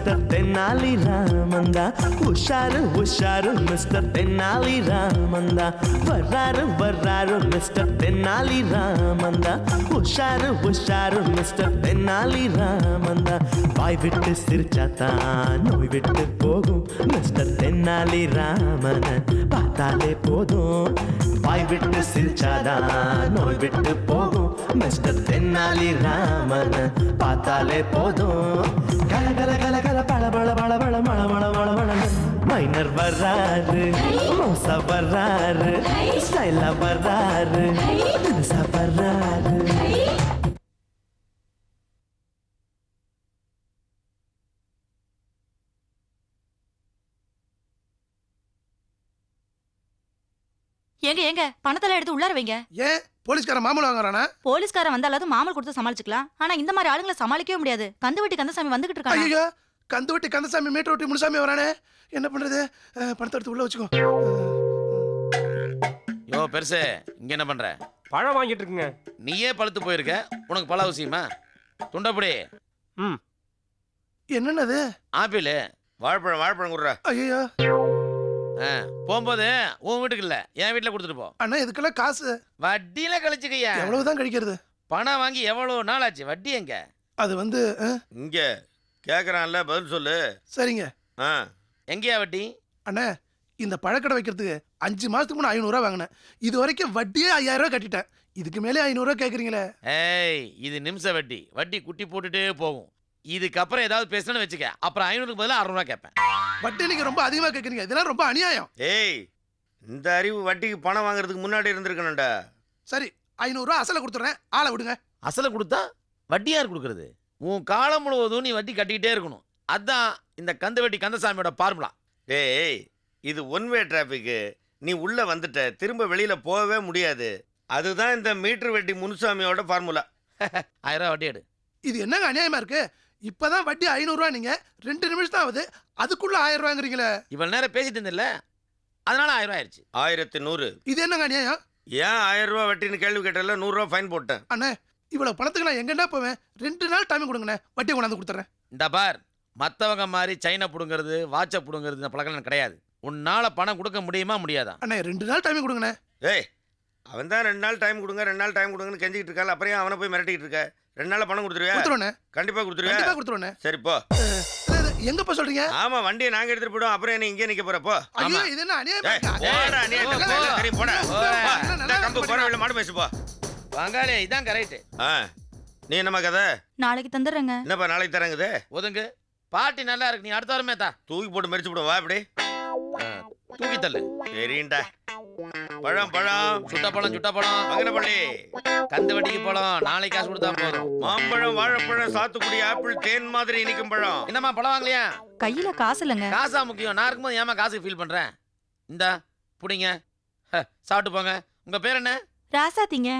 Mister Tenali ராமந்தா. உஷாரு உஷாரு mister Tenali ராமந்தா. வர்றாரு வர்றாரு மிஸ்டர் தென்னாலி ராமந்தா. உஷாரு உஷாரு மிஸ்டர் தென்னாலி ராமந்தா. வாய் விட்டு சிரிச்சாத்தான் நோய் விட்டு போகும் மிஸ்டர் தென்னாலி ராமன் பார்த்தாலே போதும். வாய் விட்டு சிரிச்சாதான் நோய் விட்டு போகும் மிஸ்டர் தென்னாலி ராமன் பார்த்தாலே போதும். கல கல கல கல பழ பழ பழ பழ மழ மழ மழ மழ. மைனர் வர்றாரு, மோசா வர்றாரு, ஸ்டைலா வர்றாரு, தினுசா வர்றாரு. ஏங்க ஏங்க பணத்தெல்லாம் எடுத்து உள்ளார வைங்க. ஏன் போலீஸ்கார மாமூல் வாங்குறானா? போலீஸ்காரன் வந்தாலும் மாமல் கொடுத்து சமாளிச்சுக்கலாம். ஆனா இந்த மாதிரி ஆளுங்களை சமாளிக்கவே முடியாது. கந்துவட்டி கந்தசாமி வந்துகிட்டு இருக்காங்க. ஐயோ, கந்துவட்டி கந்தசாமி மீட்டர் ஒட்டி முனுசாமி வரானே, என்ன பண்றது? பணத்தை எடுத்து உள்ள வச்சுக்கோ. யோ பெருசு, இங்க என்ன பண்ற? பழம் வாங்கிட்டு இருக்குங்க. நீயே பழுத்து போயிருக்க, உனக்கு பழ அவசியமா? துண்டப்படி. என்னன்னது? ஆப்பிள். வாழைப்பழம் வாழைப்பழம் கொடுறா. ஐயோ, போகும்போது உன் வீட்டுக்கு இல்ல என் வீட்டுல கொடுத்துட்டு போ. அண்ணா இதுக்கெல்லாம் காசு வட்டியில கழிச்சுக்கையா. எவ்வளவுதான் கழிக்கிறது? பணம் வாங்கி எவ்வளவு நாள் ஆச்சு? வட்டி எங்க? அது வந்து இங்க கேக்குறான்ல, பதில் சொல்லு. சரிங்க. எங்கயா வட்டி? அண்ணா, இந்த பழக்கடை வைக்கிறதுக்கு 5 மாசத்துக்கு முன்ன 500 ரூபா வாங்கினேன். இது வரைக்கும் வட்டியே 5000 ரூபா கட்டிட்டேன். இதுக்கு மேலே 500 ரூபா கேக்குறீங்களே? ஏய், இது நிமிஷ வட்டி. வட்டி குட்டி போட்டுட்டே போகும். இதுக்கப்புறம் ஏதாவது பேசணும்னு வச்சுக்க, அப்புறம் 500க்கு பதிலாக 600 ரூபா கேட்பேன். வட்டி நீங்க ரொம்ப அதிகமா கேக்குறீங்க. இதெல்லாம் ரொம்ப அநியாயம். ஏய், இந்த அறிவு வட்டிக்கு பணம் வாங்குறதுக்கு முன்னாடி இருந்திருக்கணும்டா. சரி, 500 ரூபா அசலை கொடுத்துறேன், ஆளை விடுங்க. அசலை கொடுத்தா வட்டி யார் கொடுக்கறது? உன் காலம் முழுவதும் நீ வட்டி கட்டிக்கிட்டே இருக்கணும். அதான் இந்த கந்து வட்டி கந்தசாமியோட ஃபார்முலா. டேய், இது ஒன் வே டிராபிக். நீ உள்ள வந்துட்ட, திரும்ப வெளியில போகவே முடியாது. அதுதான் இந்த மீட்டர் வெட்டி முனுசாமியோட ஃபார்முலா. 1000 ரூபா வட்டி எடு. இது என்னங்க அநியாயமா இருக்கு? இப்பதான் வட்டி 500 ரூபா, நீங்க 2 நிமிஷம் தான் ஆகுது, அதுக்குள்ள 1000 ரூபாங்கிறீங்களே. இவ்வளவு நேரம் பேசிட்டு இருந்தில்ல, அதனால 1000 ரூபாய் ஆயிடுச்சு. 1100. இது என்னங்க அநியாயம்? ஏன் 1000 ரூபா வட்டின்னு கேள்வி கேட்டல, 100 ரூபா ஃபைன் போட்டேன். அண்ணே, இவ்வளவு பணத்துக்கு நான் எங்கன்னா போவேன்? 2 நாள் டைம் கொடுங்கண்ணே, வட்டியை கொண்டாந்து கொடுத்துறேன். இந்த பார், மற்றவங்க மாதிரி சைனை புடுங்கிறது, வாட்சை புடுங்கிறது இந்த பழக்கம் எனக்கு கிடையாது. உன்னால பணம் கொடுக்க முடியுமா முடியாதா? அண்ணே, 2 நாள் டைம் கொடுங்கண்ணே. ஏய், அவன் தான் 2 நாள் டைம் கொடுங்க 2 நாள் டைம் கொடுங்கன்னு கெஞ்சிக்கிட்டு இருக்காள். அப்புறம் அவனை போய் மிரட்டிக்கிட்டு இருக்க? 2 நாள்ல பணம் கொடுத்துருவியா? கொடுத்துருவேண்ணே. கண்டிப்பா கொடுத்துருவியா? கண்டிப்பா கொடுத்துருவேண்ணே. சரி போ. எங்கப்பா சொல்றீங்க? ஆமா, வண்டியை நாங்க எடுத்துட்டு போயிடும். அப்புறம் என்ன இங்கே நிக்க போற? போ. ஐயோ, இது என்ன அநியாயமா ஏய், இருக்கு? போடா, நீ என்ன வேலை தெரியும், போடா. இந்த கம்பு போற வழியில மாடு பேசு, போ. வாங்காளே, இதான் கரெக்ட். நீ என்னம்மா கதை? நாளைக்கு தந்துடுறேங்க. என்னப்பா நாளைக்கு தரங்குது? ஒதுங்கு. பாட்டி நல்லா இருக்கு, நீ அடுத்த வாரமே தா. தூக்கி போட்டு மறிச்சு விடும். வா இப்படி தூக்கி தள்ளு. சரிண்டா. பழம் பழம் சுட்ட பழம் சுட்ட பழம். மங்கனப்பள்ளி கந்து வட்டிக்கு பழம். நாளைக்கு காசு கொடுத்தா போதும். மாம்பழம் வாழைப்பழம் சாத்துக்குடி ஆப்பிள் தேன் மாதிரி இனிக்கும் பழம். என்னம்மா பழம் வாங்கலையா? கையில காசு இல்லைங்க. காசா முக்கியம். நான் இருக்கும்போது ஏமா காசுக்கு ஃபீல் பண்றேன்? இந்தா புடிங்க, சாப்பிட்டு போங்க. உங்க பேர் என்ன? ராசாத்திங்க.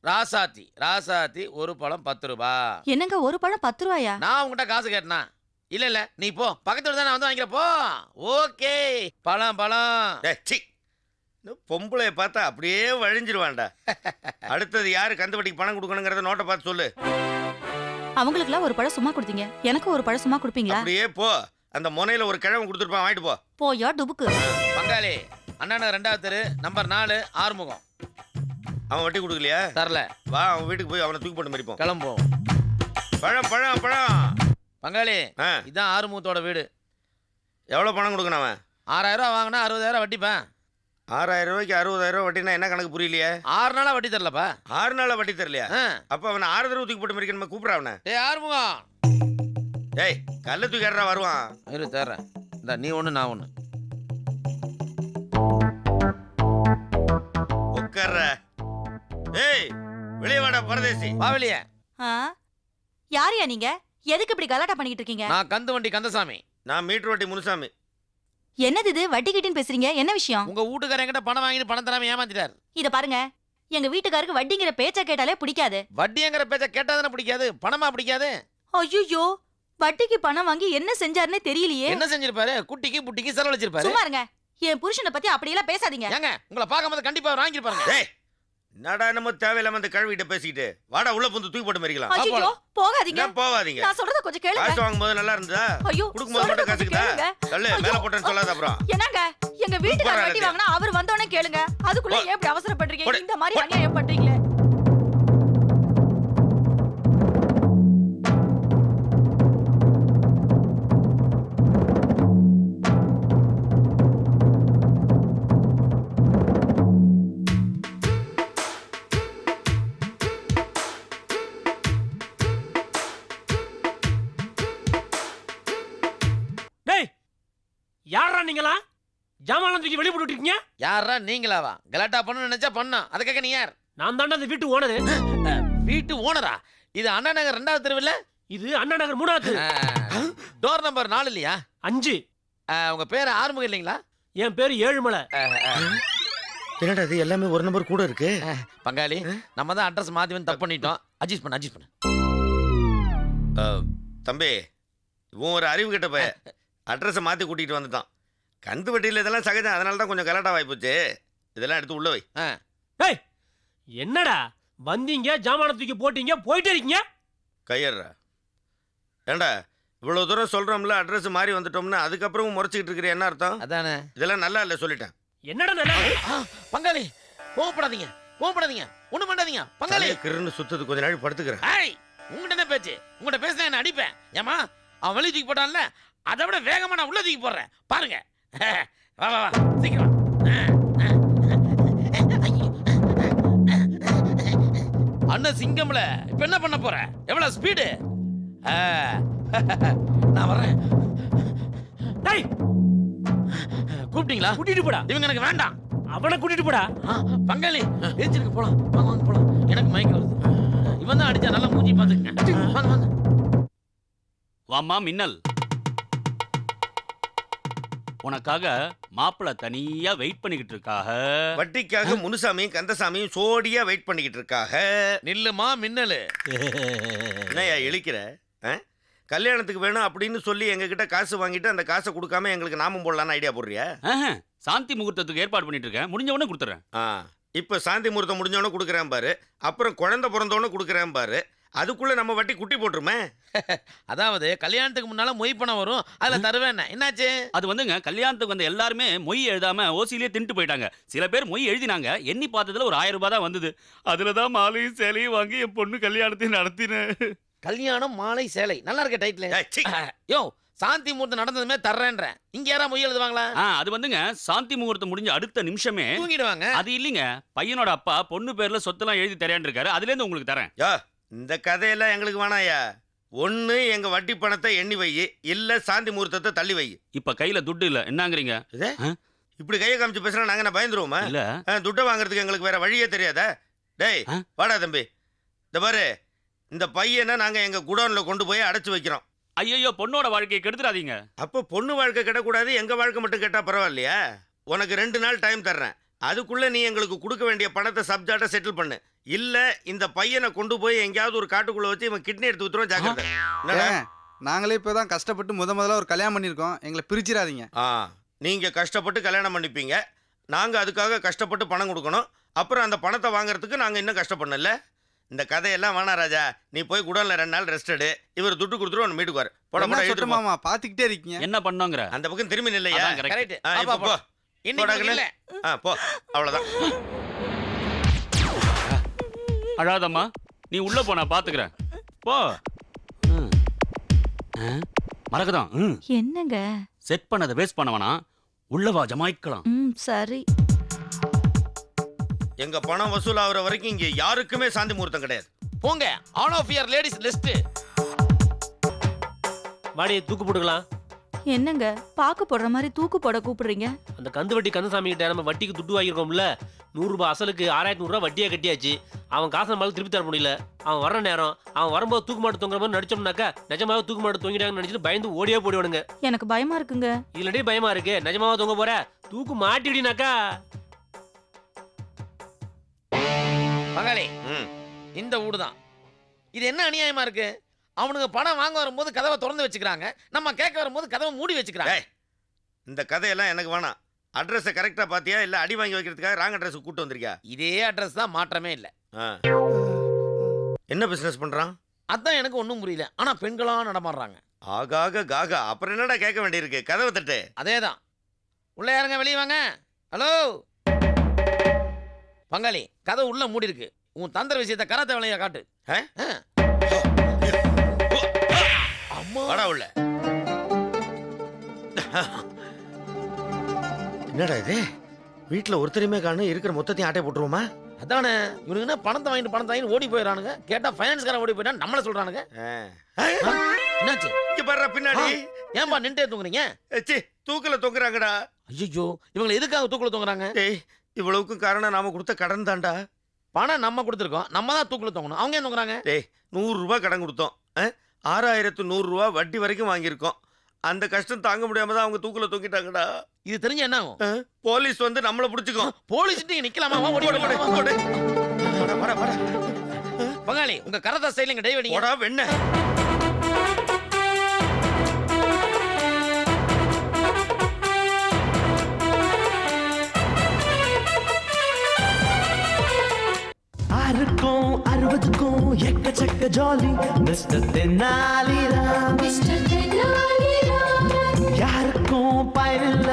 ராசாத்தி. ராசாத்தி, ஒரு பழம் 10 ரூபா. என்னங்க ஒரு பழம் 10 ரூபாயா? நான் உங்ககிட்ட காசு கேட்டனா? இல்ல இல்ல, நீ போ, பக்கத்துல தான் நான் வந்து வாங்கிக்கிறேன், போ. ஓகே, பழம் பழம். சி, பொம்பளைய பார்த்தா அப்படியே வழிஞ்சிருவான்டா. அடுத்தது யாரு கந்து வட்டிக்கு பணம் கொடுக்கணுங்கிறத நோட்டை பார்த்து சொல்லு. அவங்களுக்குலாம் ஒரு பழம் சும்மா கொடுத்தீங்க, எனக்கு ஒரு பழம் சும்மா கொடுப்பீங்களா? அப்படியே போ. அந்த முனையில ஒரு கிழவன் கொடுத்துருப்பான், வாங்கிட்டு போ. போயா டுபுக்கு. பங்காளி, அண்ணா 2வது தெரு, நம்பர் 4, ஆறுமுகம். அவன் வட்டி கொடுக்கலையா? தரல. வா, அவன் வீட்டுக்கு போய் அவனை தூக்கி போட்டு மறிப்போம். கிளம்புவோம். பழம் பழம் பழம். பங்காளி, இதான் ஆறுமுகத்தோட வீடு. எவ்வளவு பணம் கொடுக்கணும் அவன்? 6000 ரூபா வாங்கினா 60000 வட்டிப்பேன். 6000 ரூபாய்க்கு 60000 ரூபா வட்டினா என்ன கணக்கு புரியலையே? 6 நாளா வட்டி தரலப்பா. 6 நாளா வட்டி தரலையா? அப்ப அவனை 6 தடவை தூக்கி போட்டு மறிக்கணுமா? கூப்பிடுற அவனை. டேய் ஆறுமுகம். ஏய், கல்ல தூக்கி ஆடுறா, வருவான். இரு தர்றேன். இந்த நீ ஒண்ணு நான் ஒண்ணு. உட்கார்ற. ஏய், வெளியே வாடா பரதேசி. வா வெளியே. யாரையா நீங்க? எதுக்கு இப்படி கலாட்டா பண்ணிட்டு இருக்கீங்க? நான் கந்து வண்டி கந்தசாமி. நான் மீட்டர் வட்டி முனுசாமி. என்னது இது வட்டி கிட்டின்னு பேசுறீங்க? என்ன விஷயம்? உங்க வீட்டுக்காரங்க என்கிட்ட பணம் வாங்கிட்டு பணம் தராம ஏமாத்திட்டார். இத பாருங்க, எங்க வீட்டுக்காருக்கு வட்டிங்கிற பேச்ச கேட்டாலே பிடிக்காது. வட்டிங்கிற பேச்ச கேட்டாதானே பிடிக்காது, பணமா பிடிக்காது. ஐயோ, வட்டிக்கு பணம் வாங்கி என்ன செஞ்சாருன்னே தெரியலையே. என்ன செஞ்சிருப்பாரு? குட்டிக்கு புட்டிக்கு செலவழிச்சிருப்பாரு. சும்மா இருங்க. என் புருஷனை பத்தி அப்படியெல்லாம் பேசாதீங்க. ஏங்க, உங்களை பார்க்கும்போது கண்டிப்பா வாங்கிருப்பாருங்க. ஏய், என்னடா நம்ம தேவையில்லாம அந்த கழுவிட்ட பேசிக்கிட்டு வாடா உள்ள புந்து தூக்கி போட்டு மறிக்கலாம் ஐயோ போகாதீங்க. என்ன போவாதீங்க நான் சொல்றத கொஞ்சம் கேளுங்க. காசு வாங்கும்போது நல்லா இருந்தா ஐயோ கொடுக்கும்போது மட்டும் சொல்றத கொஞ்சம் காசுக்குதா கேளுங்க. தள்ளு மேல போட்டேன்னு சொல்லாத அப்புறம் என்னங்க எங்க வீட்டுக்கு வட்டி போடாதே. வாங்கினா அவர் வந்தோடனே கேளுங்க. அதுக்குள்ள ஏன் இப்படி அவசரப்படுறீங்க? போடு. இந்த மாதிரி அநியாயம் பண்றீங்களே. டேய் யாரா நீங்களா ஜாமான் தூக்கி வெளிய போட்டு இருக்கீங்க? யாரா நீங்களாவா? கலாட்டா பண்ண நினைச்சா பண்ணா. அதுக்காக நீ யார்? நான் தாண்டா அந்த வீட்டு ஓனரு. வீட்டு ஓனரா? இது அண்ணா நகர் 2வது தெருவில் இது அண்ணா நகர் 3வது. டோர் நம்பர் 4 இல்லையா? 5. உங்க பேரு ஆறுமுகம் இல்லைங்களா? என் பேரு ஏழுமலை. என்னடா இது எல்லாமே ஒரு நம்பர் கூட இருக்கு பங்காளி நம்ம தான் அட்ரஸ் மாத்தி வந்து தப்பு பண்ணிட்டோம். அட்ஜஸ்ட் பண்ணு. தம்பி இவன் ஒரு அறிவு கிட்ட போய் அட்ரஸை மாத்தி கூட்டிட்டு வந்துட்டான். கந்து வட்டியில் இதெல்லாம் சகஜம், அதனால தான் கொஞ்சம் கலாட்டா வாய்ப்புச்சு. இதெல்லாம் எடுத்து உள்ள வை. டேய் என்னடா வந்தீங்க ஜாமான தூக்கி போட்டீங்க போயிட்டே இருக்கீங்க? கையறா ஏண்டா இவ்வளவு தூரம் சொல்றோம்ல அட்ரஸ் மாறி வந்துட்டோம்னா அதுக்கப்புறமும் முறைச்சிக்கிட்டு இருக்கிற என்ன அர்த்தம்? அதானே. இதெல்லாம் நல்லா இல்லை சொல்லிட்டேன். என்னடா நல்லா பங்காளி கோவப்படாதீங்க. ஒண்ணும் பண்ணாதீங்க பங்காளி. கிருன்னு சுத்தது கொஞ்ச நாள் படுத்துக்கிறேன். உங்கள்கிட்ட என்ன பேச்சு? உங்கள்கிட்ட பேசினா என்ன அடிப்பேன். ஏமா அவன் வெளியே தூக்கி போட்டான்ல அதை விட வேகமா நான் உள்ள தூக்கி போடுறேன் பாருங்க. வா வா வா சீக்கிரம். அண்ணன் சிங்கம்ல இப்ப என்ன பண்ண போற? எவ்வளவு ஸ்பீடு? நான் வரேன். டேய் கூப்பிட்டீங்களா? கூட்டிட்டு போடா. இவங்க எனக்கு வேண்டாம். அவனை கூட்டிட்டு போடா. பங்காளி ஏஞ்சிருக்கு போலாம். வாங்க போலாம். எனக்கு மயக்கம் வருது. இவன் தான் அடிச்சா நல்லா மூஞ்சி பாத்துக்கங்க. வாங்க. வாம்மா மின்னல், உனக்காக மாப்பிள்ள தனியா வெயிட் பண்ணிக்கிட்டு இருக்காக. வட்டிக்காக முனுசாமியும் கந்தசாமியும் சோடியா வெயிட் பண்ணிக்கிட்டு இருக்காக. நில்லுமா மின்னலு. என்னையா இழிக்கிற? கல்யாணத்துக்கு வேணும் அப்படின்னு சொல்லி எங்ககிட்ட காசு வாங்கிட்டு அந்த காசை கொடுக்காம எங்களுக்கு நாமம் போடலான்னு ஐடியா போடுறியா? சாந்தி முகூர்த்தத்துக்கு ஏற்பாடு பண்ணிட்டு இருக்கேன், முடிஞ்ச உடனே கொடுத்துறேன். இப்ப சாந்தி முகூர்த்தம் முடிஞ்சவொடனே கொடுக்குறேன் பாரு, அப்புறம் குழந்தை பிறந்தவொடனே கொடுக்குறேன் பாரு, அதுக்குள்ள நம்ம வட்டி குட்டி போட்டுருமே. அதாவது கல்யாணத்துக்கு முன்னால மொய் பணம் வரும், அதுல தருவேன். என்னாச்சு? அது வந்துங்க கல்யாணத்துக்கு வந்த எல்லாருமே மொய் எழுதாம ஓசிலேயே தின்ட்டு போயிட்டாங்க. சில பேர் மொய் எழுதினாங்க, எண்ணி பார்த்ததுல ஒரு 1000 ரூபாய் தான் வந்தது. அதுலதான் மாலையும் சேலையும் வாங்கி என் பொண்ணு கல்யாணத்தையும் நடத்தினேன். கல்யாணம் மாலை சேலை நல்லா இருக்க டைட்டில். யோ சாந்தி முகூர்த்தம் நடந்ததுமே தர்றேன்றேன். இங்க யாரா மொய் எழுதுவாங்களா? அது வந்துங்க சாந்தி முகூர்த்தம் முடிஞ்ச அடுத்த நிமிஷமே தூங்கிடுவாங்க. அது இல்லைங்க, பையனோட அப்பா பொண்ணு பேர்ல சொத்தெல்லாம் எழுதி தரேன் இருக்காரு, அதுல இருந்து உங்களுக்கு தரேன். இந்த கதையெல்லாம் எங்களுக்கு வேணாயா. ஒண்ணு எங்க வட்டி பணத்தை எண்ணி வை, இல்ல சாந்தி முகூர்த்தத்தை தள்ளி வை. இப்ப கையில துட்டு இல்ல, என்னங்கறீங்க? இப்படி கையை காமிச்சு பேசுனா நாங்க என்ன பயந்துருவோமா? இல்ல துட்டை வாங்குறதுக்கு எங்களுக்கு வேற வழியே தெரியாதா? டேய் வாடா தம்பி, இந்த பாரு, இந்த பையனை நாங்க எங்க குடோன்ல கொண்டு போய் அடைச்சு வைக்கிறோம். ஐயோ பொண்ணோட வாழ்க்கையை கெடுத்துறாதீங்க. அப்போ பொண்ணு வாழ்க்கை கெடக்கூடாது, எங்க வாழ்க்கை மட்டும் கேட்டா பரவாயில்லையா? உனக்கு 2 நாள் டைம் தர்றேன், அதுக்குள்ள நீ எங்களுக்கு கொடுக்க வேண்டிய பணத்தை சப்ஜாட்ட செட்டில் பண்ணு. இல்ல இந்த பையனை கொண்டு போய் எங்கேயாவது ஒரு காட்டுக்குள்ள வச்சு இவன் கிட்னி எடுத்து வித்துருவோம். ஜாக்கிரதை. நாங்களே இப்பதான் கஷ்டப்பட்டு முதல்ல ஒரு கல்யாணம் பண்ணிருக்கோம், எங்களை பிரிச்சிடாதீங்க. நீங்க கஷ்டப்பட்டு கல்யாணம் பண்ணிப்பீங்க, நாங்க அதுக்காக கஷ்டப்பட்டு பணம் கொடுக்கணும். அப்புறம் அந்த பணத்தை வாங்குறதுக்கு நாங்க இன்னும் கஷ்டப்படணும்ல. இந்த கதையெல்லாம் வேணா ராஜா, நீ போய் குடோன்ல 2 நாள் ரெஸ்ட் எடு. இவர் துட்டு கொடுத்துருவோம், ஒன்று மீட்டுக்குவார். போட மாமா பாத்துக்கிட்டே இருக்கீங்க, என்ன பண்ணோங்கிற அந்த பக்கம் திரும்பி நில்லையா? அதான் correct. கரெக்ட். இப்போ போ. இன்னைக்கு இல்ல. போ, அவ்வளவுதான். அழாதம்மா, நீ உள்ள போ, நான் பாத்துக்கிறேன். போ. மறக்கதான் என்னங்க செட் பண்ணதை வேஸ்ட் பண்ணவனா, உள்ளவா ஜமாய்க்கலாம். சரி. எங்க பணம் வசூல் ஆகுற வரைக்கும் இங்க யாருக்குமே சாந்தி முகூர்த்தம் கிடையாது. போங்க. All of your ladies list. வாடி தூக்கு போட்டுக்கலாம். என்னங்க பாக்கு போடுற மாதிரி தூக்கு போட கூப்பிடுறீங்க? அந்த கந்து வட்டி கந்தசாமி கிட்ட நம்ம வட்டிக்கு துட்டு வாங்கியிருக்கோம்ல, 100 ரூபாய் அசலுக்கு 6100 ரூபாய் வட்டியா கட்டியாச்சு. அவன் காசை நம்மளால திருப்பி தர முடியல. அவன் வர நேரம் அவன் வரும்போது தூக்கு மாட்டு தொங்குற மாதிரி நடிச்சோம்னாக்கா நிஜமாவே தூக்கு மாட்டு தொங்கிட்டாங்கன்னு நினைச்சிட்டு பயந்து ஓடியே போடுவானுங்க. எனக்கு பயமா இருக்குங்க. இதுலடி பயமா இருக்கு, நிஜமாவா தொங்க போற? தூக்கு மாட்டிடினாக்கா பங்காளி இந்த வீடு தான். இது என்ன அநியாயமா இருக்கு? அவனுக்கு பணம் வாங்க வரும்போது கதவை திறந்து வச்சுக்கிறாங்க, நம்ம கேட்க வரும்போது கதவை மூடி வச்சுக்கிறாங்க. இந்த கதையெல்லாம் எனக்கு வேணாம். அட்ரஸை கரெக்டா பாத்தியா இல்ல அடி வாங்கி வைக்கிறதுக்காக ராங் அட்ரஸ் கூட்டு வந்திருக்கியா? இதே அட்ரஸ் தான், மாற்றமே இல்லை. ஆ. என்ன பிசினஸ் பண்றான்? அதான் எனக்கு ஒன்றும் புரியல. ஆனா பெண்களா நடமாடுறாங்க. ஆகாக காகா, அப்புறம் என்னடா கேட்க வேண்டியிருக்கு? கதவை தட்டு. அதே தான். உள்ள யாருங்க, வெளியே வாங்க. ஹலோ பங்காளி, கதை உள்ள மூடி இருக்கு. உன் தந்திர விஷயத்தை கராத்த வேலையா காட்டு. அம்மா வாடா உள்ள. என்னடா இது? வீட்டுல ஒருத்தரையுமே காணும், இருக்கிற மொத்தத்தையும் ஆட்டை போட்டுருவோமா? அதானே, இவனுக்கு என்ன பணத்தை வாங்கிட்டு ஓடி போயிடறானுங்க. கேட்டா ஃபைனான்ஸ்காரன் ஓடி போயிட்டான் நம்மள சொல்றானுங்க. என்னாச்சு? இங்க பாரு பின்னாடி. ஏன்பா நின்ட்டே தூங்குறீங்க? ச்சீ, தூக்கல தொங்குறாங்கடா. ஐயோ, இவங்களை எதுக்காக தூக்குல தூங்குறாங்க? டேய், இவ்வளவுக்கும் காரணம் நாம கொடுத்த கடன் தான்டா. பணம் நம்ம கொடுத்துருக்கோம், நம்ம தான் தூக்குல தூங்கணும். அவங்க ஏன் தூங்குறாங்க? டேய், 100 ரூபாய் கடன் கொடுத்தோம். 6100 ரூபாய் வட்டி வரைக்கும் வாங்கியிருக்கோம். அந்த கஷ்டம் தாங்க முடியாம தான் அவங்க தூக்குல தூக்கிட்டாங்கடா. இது தெரிஞ்ச என்ன ஆகும்? போலீஸ் வந்து நம்மள புடிச்சுக்கும். போலீஸ் நிக்கலாமா? ஓடி ஓடி ஓடி ஓடி. வர வர. பங்காளி, உங்க கரதா ஸ்டைல் இங்க டைவ் போடா வெண்ண. ஆறுக்கும் 60க்கும் எக்கச்சக்க ஜாலி மிஸ்டர் தென்னாலிராம். யாருக்கும் பயனில்ல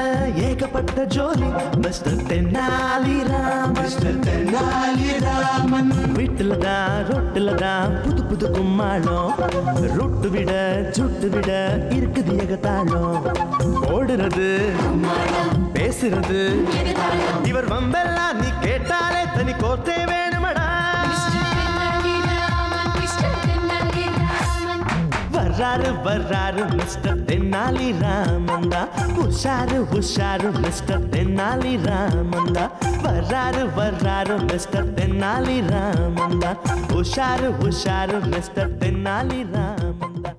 ஏகப்பட்ட ஜோலி மிஸ்டர் தென்னாலிராம். மிஸ்டர் தென்னாலிராமன். வீட்டுல தான் ரொட்டுல தான் புது புது கும்மாளம். ரொட்டு விட சுட்டு விட இருக்குது ஏகத்தாளம். ஓடுறது பேசுறது இவர் வம்பெல்லாம் நீ கேட்டாலே தனி கோர்த்தே வேணுமடா. வர்றாரு வர்றாரு மிஸ்டர் தென்னாலி ராமந்தா. உஷாரு உஷாரு மிஸ்டர் தென்னாலி ராமந்தா. வர்றாரு வர்றாரு மிஸ்டர் தென்னாலி ராமந்தா. உஷாரு உஷாரு மிஸ்டர் தென்னாலி ராமந்தா.